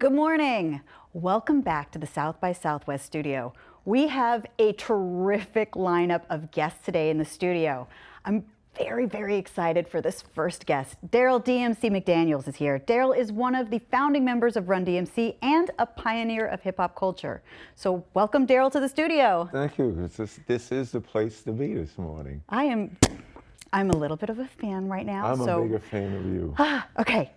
Good morning. Welcome back to the South by Southwest studio. We have a terrific lineup of guests today in the studio. I'm very excited for this first guest. Darryl DMC McDaniels is here. Daryl is one of the founding members of Run DMC and a pioneer of hip hop culture. So welcome, Daryl, to the studio. Thank you. This is the place to be this morning. I'm a little bit of a fan right now. I'm a bigger fan of you. Okay.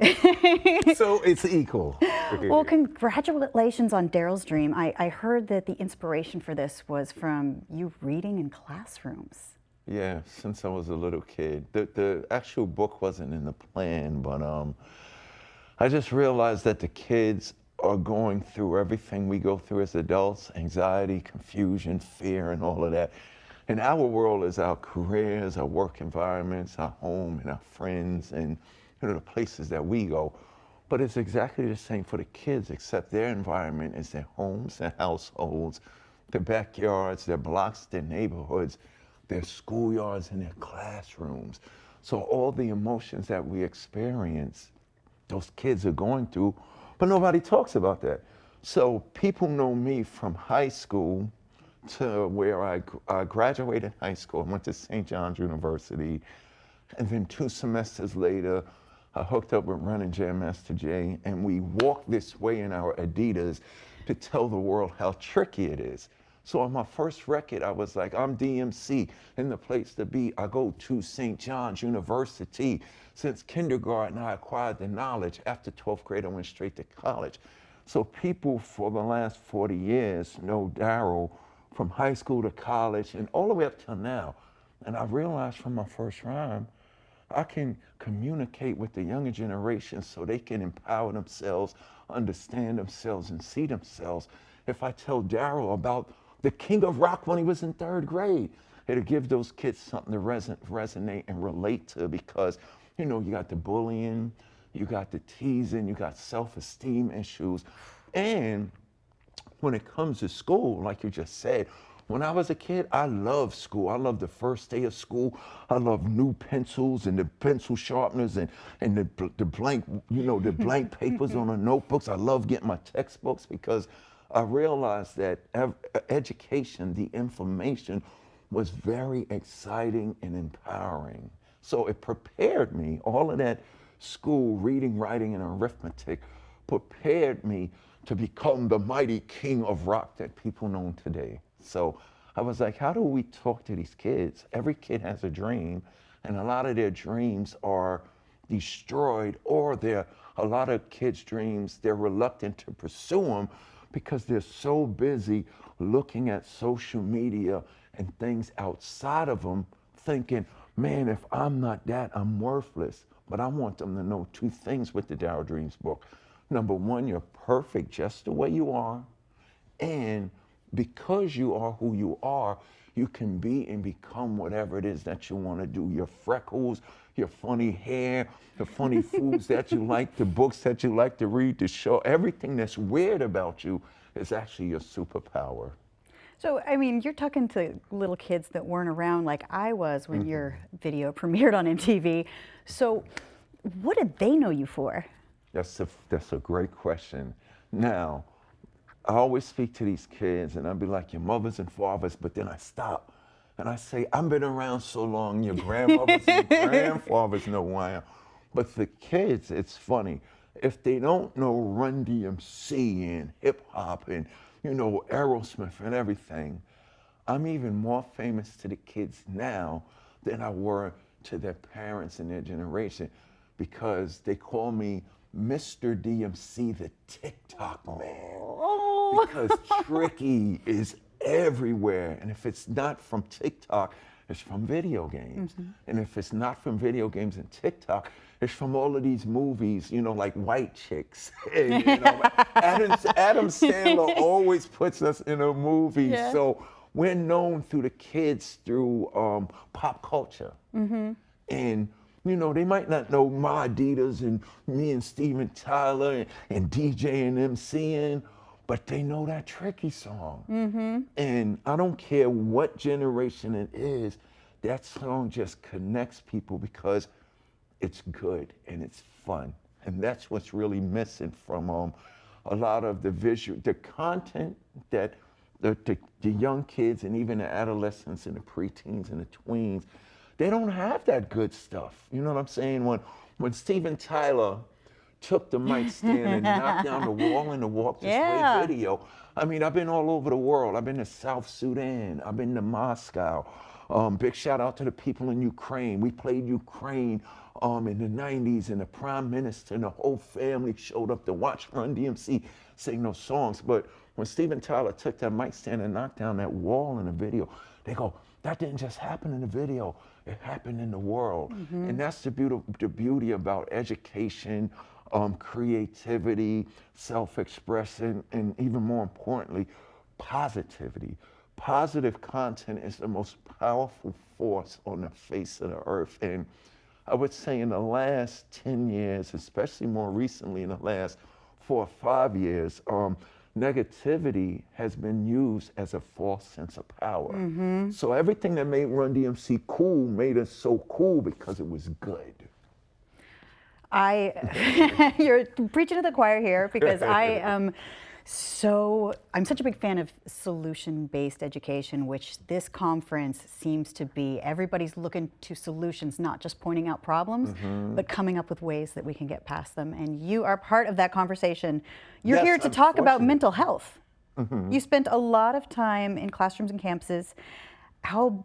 So it's equal. Well, congratulations on Daryl's dream. I heard that the inspiration for this was from you reading in classrooms. Yeah, since I was a little kid. The actual book wasn't in the plan, but I just realized that the kids are going through everything we go through as adults: anxiety, confusion, fear, and all of that. And our world is our careers, our work environments, our home, and our friends, and the places that we go. But it's exactly the same for the kids, except their environment is their homes, their households, their backyards, their blocks, their neighborhoods, their schoolyards, and their classrooms. So all the emotions that we experience, those kids are going through, but nobody talks about that. So people know me from high school to where I graduated high school. I went to St. John's University, and then 2 semesters later, I hooked up with Run and Jam Master Jay, and we walked this way in our Adidas to tell the world how tricky it is. So on my first record, I was like, I'm DMC, and the place to be. I go to St. John's University. Since kindergarten, I acquired the knowledge. After 12th grade, I went straight to college. So people for the last 40 years know Daryl from high school to college and all the way up till now. And I realized from my first rhyme, I can communicate with the younger generation so they can empower themselves, understand themselves, and see themselves. If I tell Daryl about the king of rock when he was in 3rd grade, it'll give those kids something to resonate and relate to, because, you got the bullying, you got the teasing, you got self-esteem issues. And when it comes to school, like you just said, when I was a kid, I loved school. I loved the first day of school. I loved new pencils and the pencil sharpeners and the blank, the blank papers on the notebooks. I loved getting my textbooks because I realized that education, the information, was very exciting and empowering. So it prepared me. All of that school, reading, writing, and arithmetic prepared me to become the mighty king of rock that people know today. So I was like, how do we talk to these kids? Every kid has a dream, and a lot of their dreams are destroyed, or a lot of kids' dreams, they're reluctant to pursue them because they're so busy looking at social media and things outside of them, thinking, man, if I'm not that, I'm worthless. But I want them to know 2 things with the Daryl Dreams book. Number 1, you're perfect just the way you are. And because you are who you are, you can be and become whatever it is that you want to do. Your freckles, your funny hair, the funny foods that you like, the books that you like to read, the show, everything that's weird about you is actually your superpower. So, you're talking to little kids that weren't around like I was when your video premiered on MTV. So what did they know you for? That's a great question. Now, I always speak to these kids and I'll be like, your mothers and fathers, but then I stop and I say, I've been around so long, your grandmothers and grandfathers know who I am. But the kids, it's funny, if they don't know Run DMC and hip hop and, Aerosmith and everything, I'm even more famous to the kids now than I were to their parents and their generation, because they call me Mr. DMC, the TikTok man. Oh. Because tricky is everywhere. And if it's not from TikTok, it's from video games. And if it's not from video games and TikTok, it's from all of these movies, like White Chicks. And, Adam Sandler always puts us in a movie. Yeah. So we're known through the kids through pop culture. And they might not know my Adidas and me and Steven Tyler and DJ and MCing, but they know that Tricky song. And I don't care what generation it is, that song just connects people because it's good and it's fun. And that's what's really missing from a lot of the content that the young kids and even the adolescents and the preteens and the tweens, they don't have that good stuff. You know what I'm saying? When Steven Tyler took the mic stand and knocked down the wall in the Walk This Way video. I mean, I've been all over the world. I've been to South Sudan. I've been to Moscow. Big shout out to the people in Ukraine. We played Ukraine in the 90s, and the Prime Minister and the whole family showed up to watch Run DMC sing those songs. But when Steven Tyler took that mic stand and knocked down that wall in the video, they go, that didn't just happen in the video, it happened in the world. And that's the beauty about education, creativity, self-expression, and even more importantly, positivity. Positive content is the most powerful force on the face of the earth. And I would say in the last 10 years, especially more recently in the last 4 or 5 years, negativity has been used as a false sense of power. So everything that made Run DMC cool made us so cool because it was good. You're preaching to the choir here, because I'm such a big fan of solution-based education, which this conference seems to be. Everybody's looking to solutions, not just pointing out problems, but coming up with ways that we can get past them. And you are part of that conversation. You're here to talk about mental health. You spent a lot of time in classrooms and campuses. How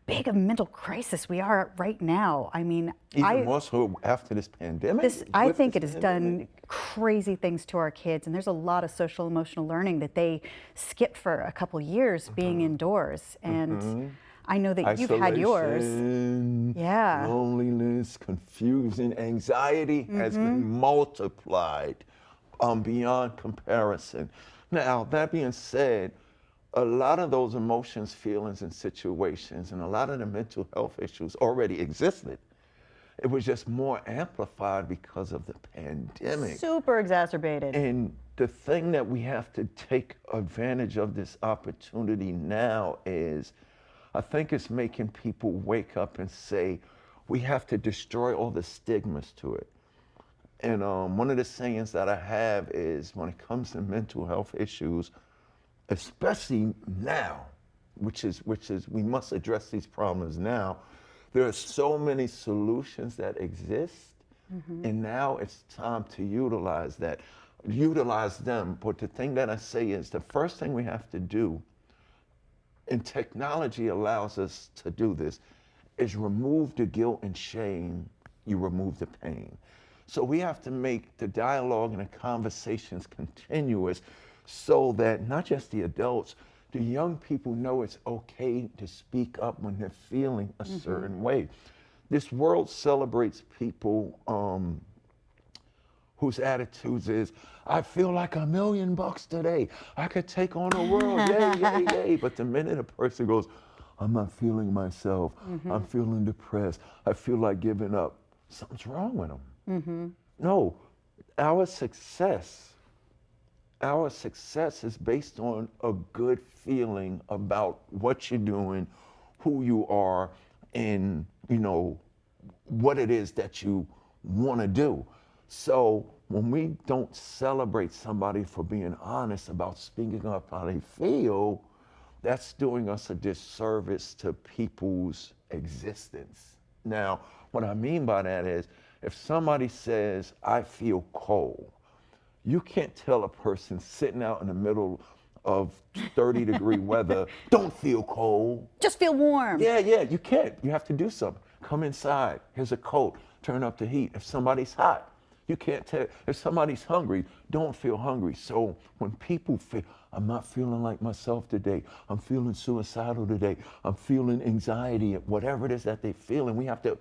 big a mental crisis we are at right now. I mean, even more so after this pandemic. I think it has done crazy things to our kids, and there's a lot of social emotional learning that they skipped for a couple years being indoors. And I know that you've had yours. Yeah. Loneliness, confusion, anxiety has been multiplied beyond comparison. Now, that being said, a lot of those emotions, feelings, and situations, and a lot of the mental health issues already existed. It was just more amplified because of the pandemic. Super exacerbated. And the thing that we have to take advantage of this opportunity now is, I think it's making people wake up and say, we have to destroy all the stigmas to it. And one of the sayings that I have is, when it comes to mental health issues, especially now, which is we must address these problems now. There are so many solutions that exist, and now it's time to utilize them. But the thing that I say is, the first thing we have to do, and technology allows us to do this, is remove the guilt and shame. You remove the pain. So we have to make the dialogue and the conversations continuous, so that not just the adults, the young people know it's okay to speak up when they're feeling a certain way. This world celebrates people whose attitudes is, I feel like $1 million today. I could take on the world, yay, yay, yay. But the minute a person goes, I'm not feeling myself, I'm feeling depressed, I feel like giving up, something's wrong with them. No, our success is based on a good feeling about what you're doing, who you are, and what it is that you want to do. So when we don't celebrate somebody for being honest about speaking up how they feel, that's doing us a disservice to people's existence. Now, what I mean by that is, if somebody says, I feel cold, you can't tell a person sitting out in the middle of 30-degree weather, don't feel cold. Just feel warm. Yeah, you can't. You have to do something. Come inside. Here's a coat. Turn up the heat. If somebody's hot, you can't tell. If somebody's hungry, don't feel hungry. So when people feel, I'm not feeling like myself today, I'm feeling suicidal today, I'm feeling anxiety, whatever it is that they feel, and we have to,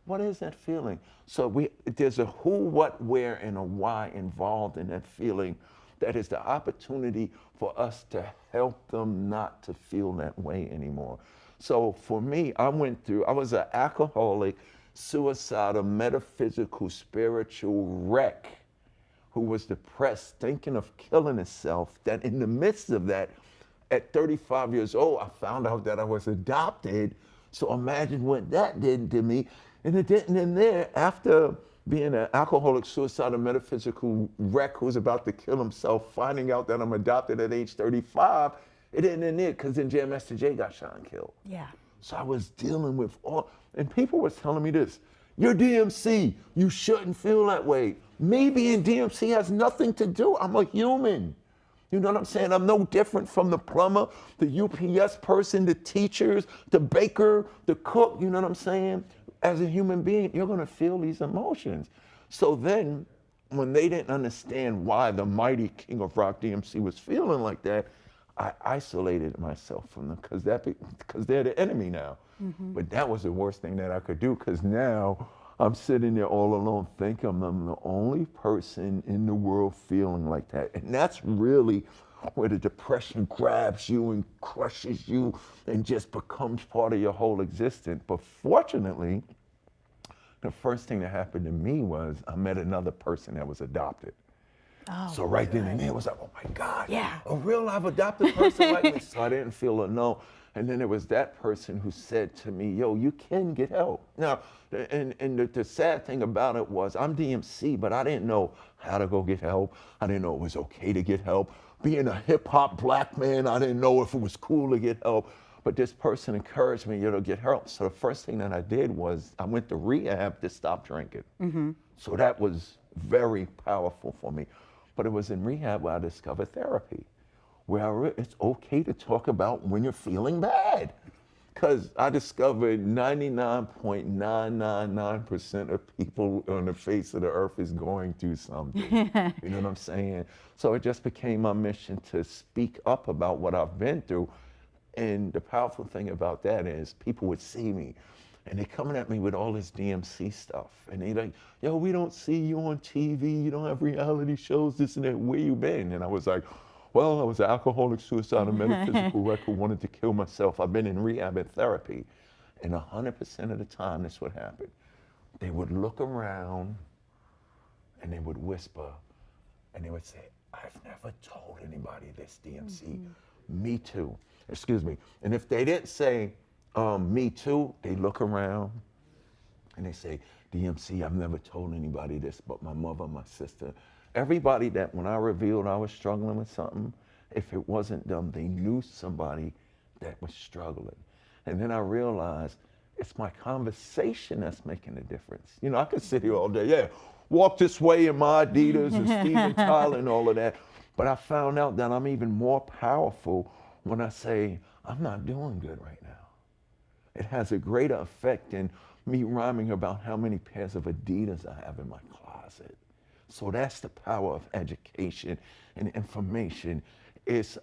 what is that feeling? So there's a who, what, where, and a why involved in that feeling. That is the opportunity for us to help them not to feel that way anymore. So for me, I was an alcoholic, suicidal, metaphysical, spiritual wreck who was depressed, thinking of killing himself, that in the midst of that, at 35 years old, I found out that I was adopted. So imagine what that did to me. And it didn't end there. After being an alcoholic, suicidal, metaphysical wreck who's about to kill himself, finding out that I'm adopted at age 35, it didn't end it because then Jam Master Jay got shot and killed. Yeah. So I was dealing with all, and people were telling me this, you're DMC, you shouldn't feel that way. Me being DMC has nothing to do, I'm a human. You know what I'm saying? I'm no different from the plumber, the UPS person, the teachers, the baker, the cook, you know what I'm saying? As a human being, you're gonna feel these emotions. So then, when they didn't understand why the mighty King of Rock DMC was feeling like that, I isolated myself from them because they're the enemy now. But that was the worst thing that I could do because now I'm sitting there all alone thinking I'm the only person in the world feeling like that. And that's really where the depression grabs you and crushes you and just becomes part of your whole existence. But fortunately, the first thing that happened to me was I met another person that was adopted. Oh, So right then and there it was like, oh my God, Yeah. a real live adopted person like me. So I didn't feel alone. And then it was that person who said to me, yo, you can get help. Now, and the sad thing about it was I'm DMC, but I didn't know how to go get help. I didn't know it was okay to get help. Being a hip hop black man, I didn't know if it was cool to get help. But this person encouraged me, to get help. So the first thing that I did was I went to rehab to stop drinking. So that was very powerful for me. But it was in rehab where I discovered therapy, where it's okay to talk about when you're feeling bad. Because I discovered 99.999% of people on the face of the earth is going through something. You know what I'm saying? So it just became my mission to speak up about what I've been through. And the powerful thing about that is people would see me and they're coming at me with all this DMC stuff. And they like, yo, we don't see you on TV. You don't have reality shows, this and that. Where you been? And I was like, well, I was an alcoholic, suicidal, metaphysical wreck who wanted to kill myself. I've been in rehab and therapy. And 100% of the time, this would happen. They would look around and they would whisper and they would say, I've never told anybody this, DMC. Me too. Excuse me. And if they didn't say, me too, they look around and they say, DMC, I've never told anybody this but my mother, my sister. Everybody that when I revealed I was struggling with something, if it wasn't them, they knew somebody that was struggling. And then I realized it's my conversation that's making a difference. You know, I could sit here all day, yeah, walk this way in my Adidas and Steven Tyler and all of that. But I found out that I'm even more powerful when I say, I'm not doing good right now. It has a greater effect than me rhyming about how many pairs of Adidas I have in my closet. So that's the power of education and information. It's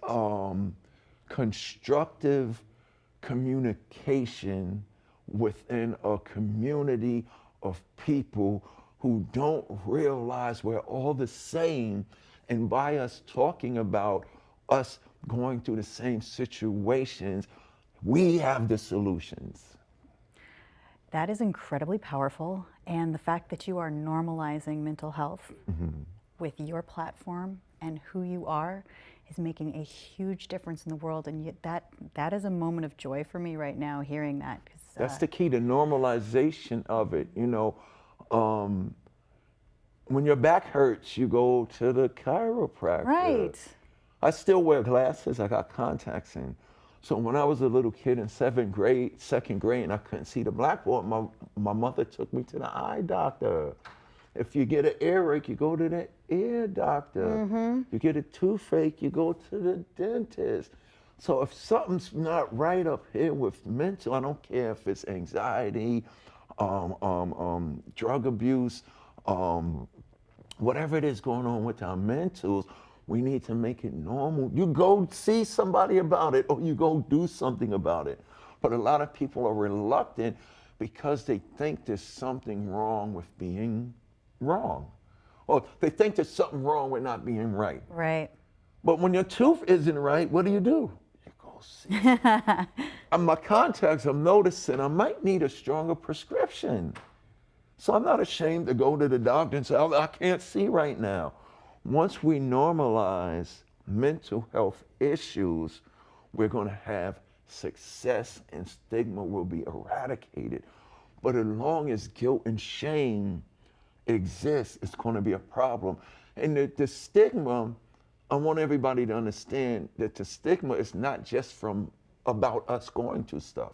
constructive communication within a community of people who don't realize we're all the same. And by us talking about us going through the same situations, we have the solutions. That is incredibly powerful. And the fact that you are normalizing mental health with your platform and who you are is making a huge difference in the world. And yet that is a moment of joy for me right now, hearing that. That's the key, the normalization of it. You know, when your back hurts, you go to the chiropractor. Right. I still wear glasses. I got contacts in. So when I was a little kid in second grade, and I couldn't see the blackboard, my mother took me to the eye doctor. If you get an earache, you go to the ear doctor. You get a toothache, you go to the dentist. So if something's not right up here with mental, I don't care if it's anxiety, drug abuse, whatever it is going on with our mentals, we need to make it normal. You go see somebody about it or you go do something about it. But a lot of people are reluctant because they think there's something wrong with being wrong. Or they think there's something wrong with not being right. Right. But when your tooth isn't right, what do? You go see. On my contacts, I'm noticing I might need a stronger prescription. So I'm not ashamed to go to the doctor and say, oh, I can't see right now. Once we normalize mental health issues, we're going to have success and stigma will be eradicated. But as long as guilt and shame exists, it's going to be a problem. And the stigma, I want everybody to understand that the stigma is not just from about us going through stuff.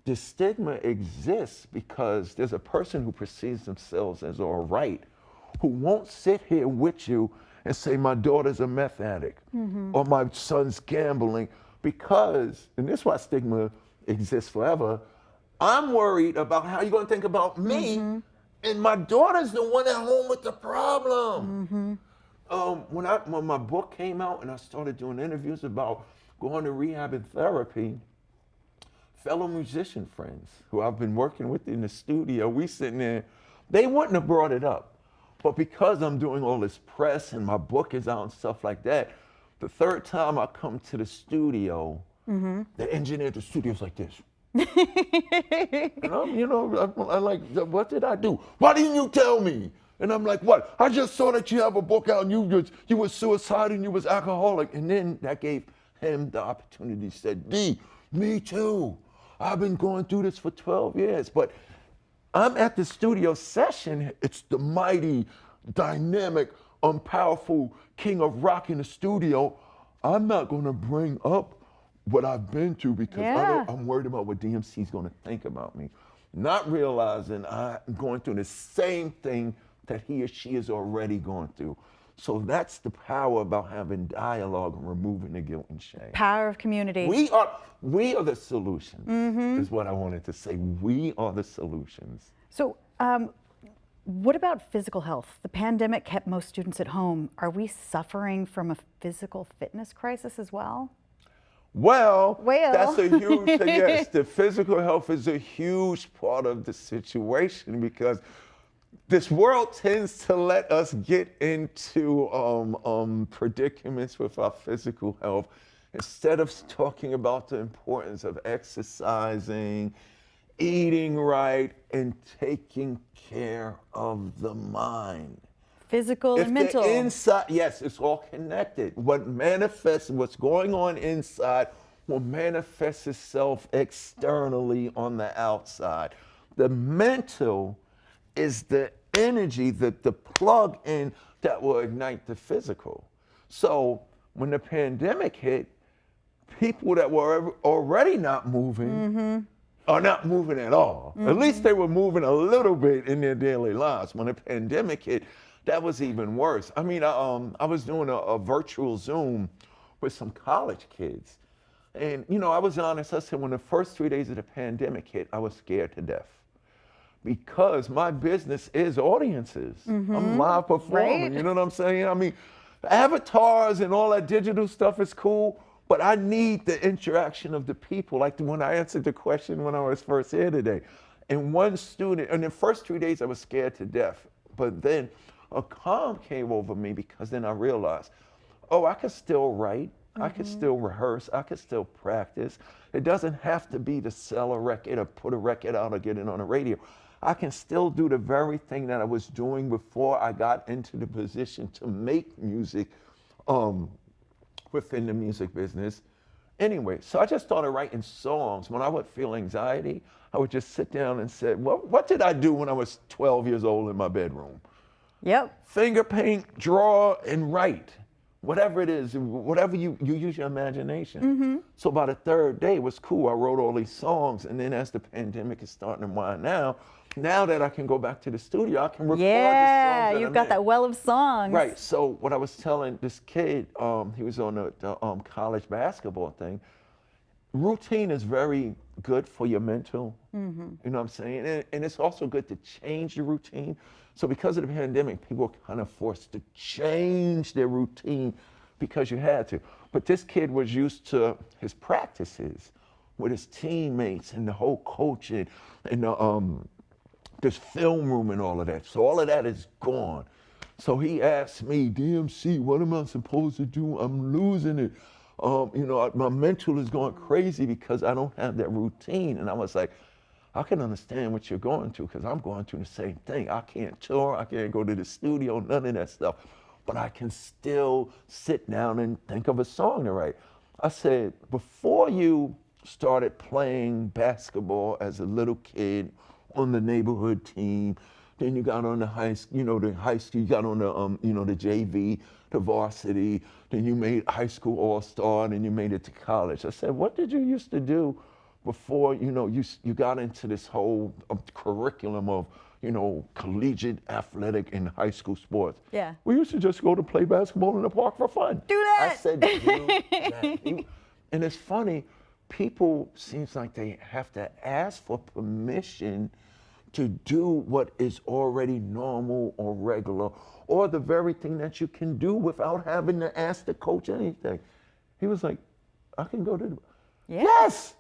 The stigma exists because there's a person who perceives themselves as all right, who won't sit here with you and say, my daughter's a meth addict, or my son's gambling, because, and this is why stigma exists forever, I'm worried about how you're gonna think about me, and my daughter's the one at home with the problem. When my book came out and I started doing interviews about going to rehab and therapy, fellow musician friends who I've been working with in the studio, we sitting there, they wouldn't have brought it up. But because I'm doing all this press and my book is out and stuff like that, the third time I come to the studio, the engineer at the studio's like this. And I'm like, what did I do? Why didn't you tell me? And I'm like, what? I just saw that you have a book out and you were suicidal and you was alcoholic. And then that gave him the opportunity. He said, D, me too. I've been going through this for 12 years. But I'm at the studio session. It's the mighty, dynamic, powerful king of rock in the studio. I'm not going to bring up what I've been through because I'm worried about what DMC's going to think about me. Not realizing I'm going through the same thing that he or she is already going through. So that's the power about having dialogue and removing the guilt and shame. Power of community. We are the solutions, is what I wanted to say. We are the solutions. So what about physical health? The pandemic kept most students at home. Are we suffering from a physical fitness crisis as well? Well, that's a huge thing. Yes, the physical health is a huge part of the situation because this world tends to let us get into predicaments with our physical health instead of talking about the importance of exercising, eating right, and taking care of the mind. Physical and mental. The inside, yes, it's all connected. What manifests, what's going on inside will manifest itself externally on the outside. The mental is the energy, the plug in that will ignite the physical. So when the pandemic hit, people that were already not moving are not moving at all. At least they were moving a little bit in their daily lives. When the pandemic hit, that was even worse. I mean, I was doing a virtual Zoom with some college kids. And, I was honest. I said, when the first 3 days of the pandemic hit, I was scared to death. Because my business is audiences. I'm live performing, right? You know what I'm saying? I mean, avatars and all that digital stuff is cool, but I need the interaction of the people. Like when I answered the question when I was first here today. And one student, in the first 3 days, I was scared to death. But then a calm came over me because then I realized, I can still write, I can still rehearse, I can still practice. It doesn't have to be to sell a record or put a record out or get it on the radio. I can still do the very thing that I was doing before I got into the position to make music within the music business. Anyway, so I just started writing songs. When I would feel anxiety, I would just sit down and say, what did I do when I was 12 years old in my bedroom? Yep. Finger paint, draw, and write. Whatever it is, whatever you use your imagination. So by the third day, it was cool. I wrote all these songs, and then as the pandemic is starting to wind down, now that I can go back to the studio, I can record the songs that you've got that well of songs. Right, so what I was telling this kid, he was on the college basketball thing, routine is very good for your mental, you know what I'm saying? And it's also good to change your routine. So because of the pandemic, people were kind of forced to change their routine because you had to. But this kid was used to his practices with his teammates and the whole coaching and this film room and all of that. So all of that is gone. So he asked me, DMC, what am I supposed to do? I'm losing it. My mental is going crazy because I don't have that routine. And I was like, I can understand what you're going through because I'm going through the same thing. I can't tour, I can't go to the studio, none of that stuff. But I can still sit down and think of a song to write. I said, before you started playing basketball as a little kid on the neighborhood team, then you got on the the high school, you got on the, the JV, the varsity, then you made high school all-star, and then you made it to college. I said, what did you used to do before, you got into this whole curriculum of, collegiate athletic and high school sports? Yeah. We used to just go to play basketball in the park for fun. Do that. I said, do that. And it's funny, people seems like they have to ask for permission to do what is already normal or regular, or the very thing that you can do without having to ask the coach anything. He was like, I can go to the, Yeah. yes!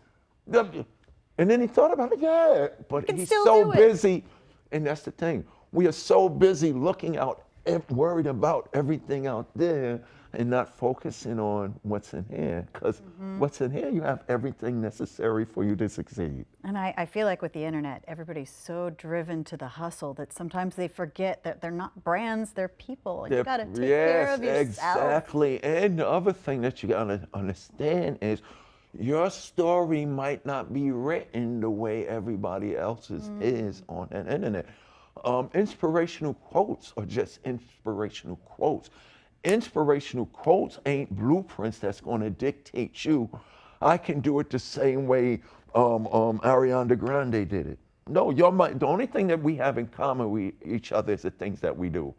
And then he thought about it, yeah, but he's so busy. And that's the thing. We are so busy looking out, worried about everything out there and not focusing on what's in here. Because what's in here, you have everything necessary for you to succeed. And I feel like with the internet, everybody's so driven to the hustle that sometimes they forget that they're not brands, they're people. And you got to take care of yourself. Exactly. And the other thing that you got to understand is your story might not be written the way everybody else's is on the internet. Inspirational quotes are just inspirational quotes. Inspirational quotes ain't blueprints that's going to dictate you. I can do it the same way Ariana Grande did it. No, the only thing that we have in common with each other is the things that we do.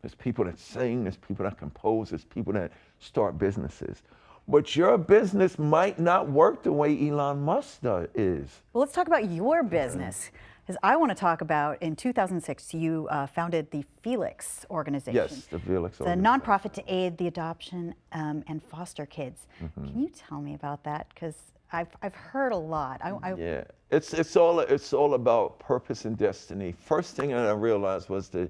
There's people that sing, there's people that compose, there's people that start businesses. But your business might not work the way Elon Musk is. Well, let's talk about your business. Because I want to talk about, in 2006, you founded the Felix Organization. Yes, the Felix Organization. It's a nonprofit to aid the adoption and foster kids. Can you tell me about that? Because I've heard a lot. Yeah, it's all about purpose and destiny. First thing I realized was the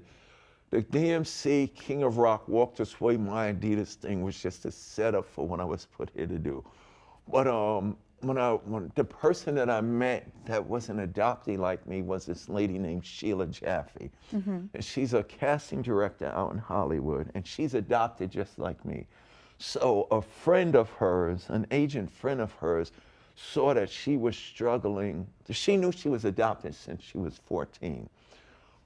DMC King of Rock walked us way. My Adidas thing was just a setup for what I was put here to do. But when the person that I met that was an adoptee like me was this lady named Sheila Jaffe. And she's a casting director out in Hollywood, and she's adopted just like me. So a friend of hers, an agent friend of hers, saw that she was struggling. She knew she was adopted since she was 14.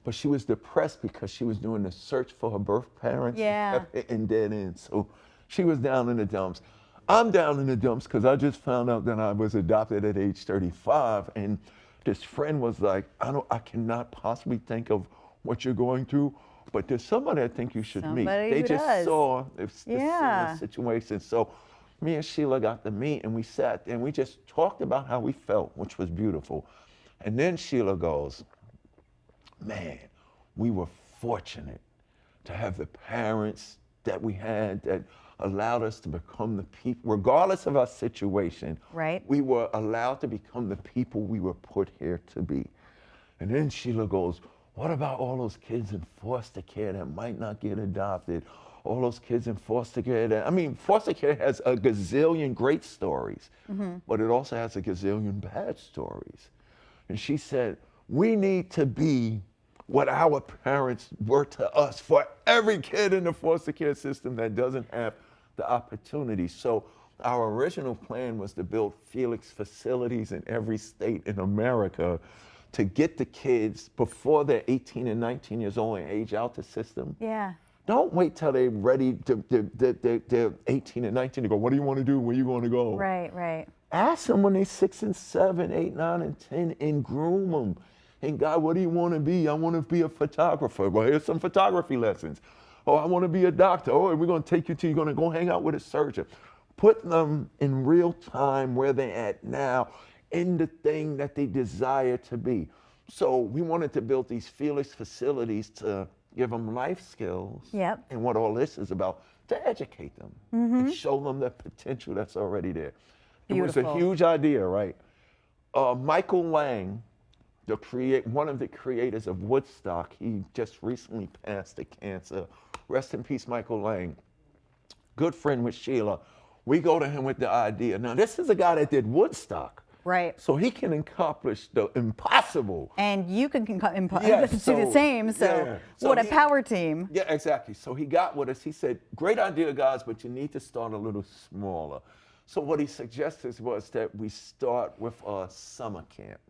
But she was depressed because she was doing the search for her birth parents. Yeah. And dead ends. So she was down in the dumps. I'm down in the dumps because I just found out that I was adopted at age 35. And this friend was like, I cannot possibly think of what you're going through, but there's somebody I think you should meet. They just saw the similar situation. So me and Sheila got to meet, and we sat and we just talked about how we felt, which was beautiful. And then Sheila goes, man, we were fortunate to have the parents that we had that allowed us to become the people, regardless of our situation. Right. We were allowed to become the people we were put here to be. And then Sheila goes, what about all those kids in foster care that might not get adopted? All those kids in foster care foster care has a gazillion great stories, but it also has a gazillion bad stories. And she said, we need to be what our parents were to us for every kid in the foster care system that doesn't have the opportunity. So our original plan was to build Felix facilities in every state in America to get the kids before they're 18 and 19 years old and age out the system. Yeah. Don't wait till they're ready, they're 18 and 19 to go, what do you want to do? Where you want to go? Right, right. Ask them when they're 6 and 7, 8, 9, and 10 and groom them. And God, what do you want to be? I want to be a photographer. Well, here's some photography lessons. Oh, I want to be a doctor. Oh, we're going to take you to, you're going to go hang out with a surgeon. Put them in real time where they're at now in the thing that they desire to be. So we wanted to build these Felix facilities to give them life skills. Yep. And what all this is about, to educate them and show them the potential that's already there. Beautiful. It was a huge idea, right? Michael Lang, one of the creators of Woodstock, he just recently passed to cancer. Rest in peace, Michael Lang. Good friend with Sheila. We go to him with the idea. Now, this is a guy that did Woodstock. Right. So he can accomplish the impossible. And you can do so, the same. So, what a power team. Yeah, exactly. So he got with us. He said, great idea, guys, but you need to start a little smaller. So what he suggested was that we start with a summer camp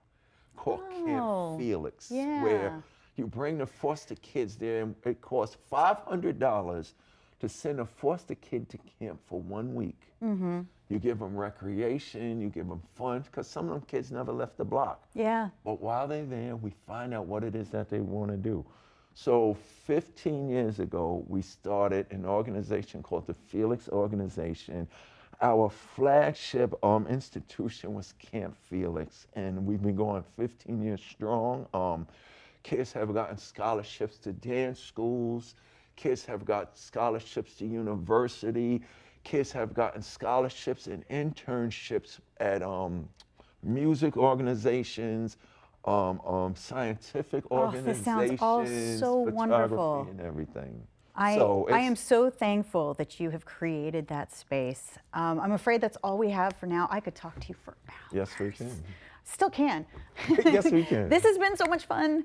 called Camp Felix, where You bring the foster kids there, and it costs $500 to send a foster kid to camp for 1 week. You give them recreation, you give them fun, because some of them kids never left the block. Yeah. But while they're there, we find out what it is that they want to do. So 15 years ago, we started an organization called the Felix Organization. Our flagship institution was Camp Felix, and we've been going 15 years strong. Kids have gotten scholarships to dance schools. Kids have got scholarships to university. Kids have gotten scholarships and internships at music organizations, scientific organizations, this sounds all so photography, wonderful. and everything. I am so thankful that you have created that space. I'm afraid that's all we have for now. I could talk to you for hours. Yes, we can. Still can. Yes, we can. This has been so much fun.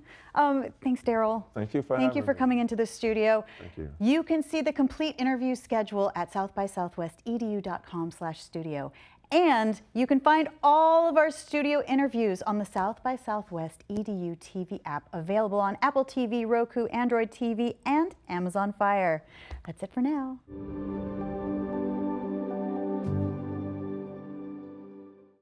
Thanks, Daryl. Thank you for Thank you for having me. coming into the studio. Thank you. You can see the complete interview schedule at southbysouthwestedu.com/studio. And you can find all of our studio interviews on the South by Southwest EDU TV app, available on Apple TV, Roku, Android TV, and Amazon Fire. That's it for now.